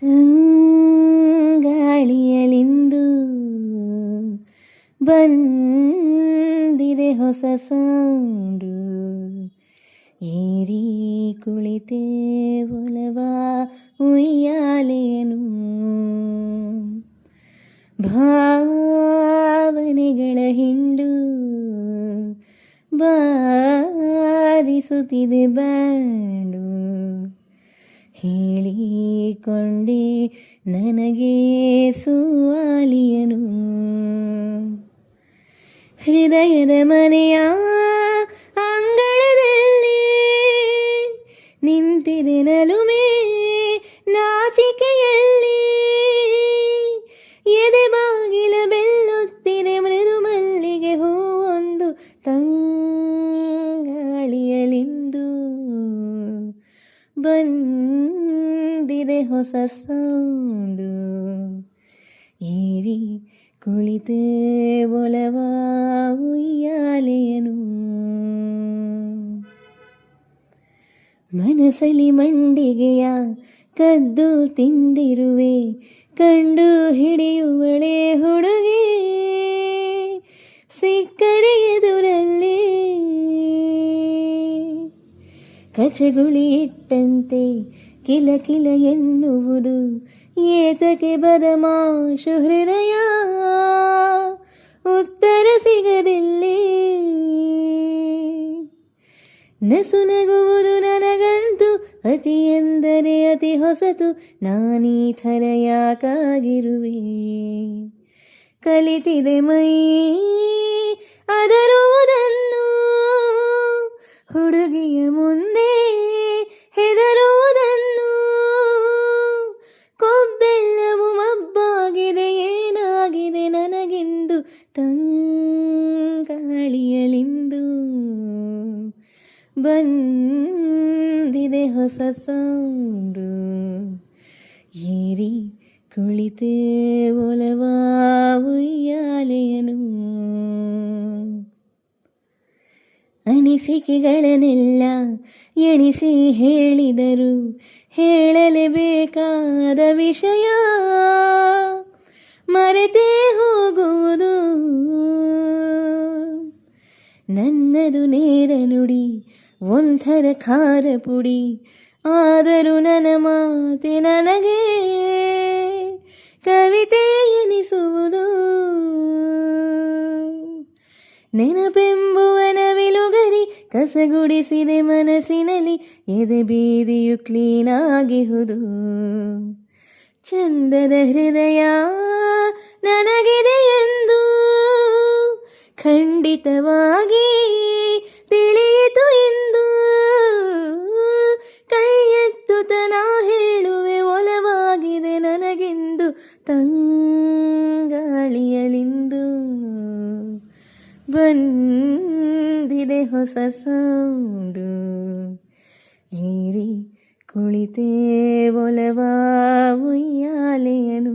ತಂಗಾಳಿಯಲಿಂದು ಬಂದಿದೆ ಹೊಸ ಸೌಂಡು, ಏರಿ ಕುಳಿತೆ ಒಲವ ಉಯ್ಯಾಲೆಯನು. ಭಾವನೆಗಳ ಹಿಂಡು ಬಾರಿಸುತ್ತಿದೆ ಬ್ಯಾಂಡು, ಹೇಳಿಕೊಂಡೆ ನನಗೆ ಸುವಾಲಿಯನು. ಹೃದಯದ ಮನೆಯ ಅಂಗಳದಲ್ಲಿ ನಿಂತಿದೆ ನಲುಮೆ ನಾಚಿಕೆಯಲ್ಲಿ, ಎದೆ ಬಾಗಿಲ ಬೆಲ್ಲುತ್ತಿದೆ ಮೃದು ಮಲ್ಲಿಗೆ ಹೂವೊಂದು. ತಂಗಾಳಿಯಲಿಂದು ಬಂದಿದೆ ಹೊಸ ಸೌಂಡು, ಏರಿ ಕುಳಿತೆ ಒಲವ ಉಯ್ಯಾಲೆಯನು. ಮನಸಲಿ ಮಂಡಿಗೆಯ ಕದ್ದು ತಿಂದಿರುವೆ, ಕಂಡು ಹಿಡಿಯುವಳೆ ಹುಡುಗಿ ಸಿಕ್ಕರೆ ಎದುರಲ್ಲಿ. ಕಚಗುಳಿ ಇಟ್ಟಂತೆ ಕಿಲ ಕಿಲ ಎನ್ನುವುದು, ಏತಕ್ಕೆ ಬದಮಾಶು ಹೃದಯ ಉತ್ತರ ಸಿಗದಿಲ್ಲಿ. ನಸು ನಗುವುದು ನನಗಂತೂ ಅತಿ ಎಂದರೆ ಅತಿ ಹೊಸತು, ನಾನೀ ಥರ ಯಾಕಾಗಿರುವೆ. ಕಲಿತಿದೆ ಮೈ ಅದರುವುದನ್ನು, ಹುಡುಗಿಯ ಮುಂದೆ ಹೆದರುವುದನ್ನು. ಕೊಬ್ಬೆಲ್ಲವೂ ಮಬ್ಬಾಗಿದೆ, ಏನಾಗಿದೆ ನನಗಿಂದು. ತಂಗಾಳಿಯಲಿಂದು ಬಂದಿದೆ ಹೊಸ ಸೌಂಡು, ಏರಿ ಕುಳಿತೆ ಒಲವ ಉಯ್ಯಾಲೆಯನು. ಅನಿಸಿಕೆಗಳನ್ನೆಲ್ಲ ಎಣಿಸಿ ಹೇಳಿದರು, ಹೇಳಲೇಬೇಕಾದ ವಿಷಯ ಮರೆತೇ ಹೋಗುವುದು. ನನ್ನದು ನೇರ ನುಡಿ ಒಂಥರ ಖಾರ ಪುಡಿ, ಆದರೂ ನನ್ನ ಮಾತೆ ನನಗೆ ಕವಿತೆ ಎನಿಸುವುದು. ನೆನಪೆಂಬುವ ನವಿಲುಗರಿ ಕಸಗುಡಿಸಿದೆ ಮನಸ್ಸಿನಲ್ಲಿ, ಎದೆ ಬೀದಿಯು ಕ್ಲೀನಾಗಿಹುದು. ಚಂದದ ಹೃದಯ ನನಗಿದೆ ಎಂದು ಖಂಡಿತವಾಗಿ ತಿಳಿಯಿತು ಎಂದು, ಕೈ ಎತ್ತುತ್ತ ನಾ ಹೇಳುವೆ ಒಲವಾಗಿದೆ ನನಗೆಂದು. ತಂಗಾಳಿಯಲಿಂದು ಬಂದಿದೆ ಹೊಸ ಸೌಂಡು, ಏರಿ ಕುಳಿತೆ ಒಲವ ಉಯ್ಯಾಲೆಯನು.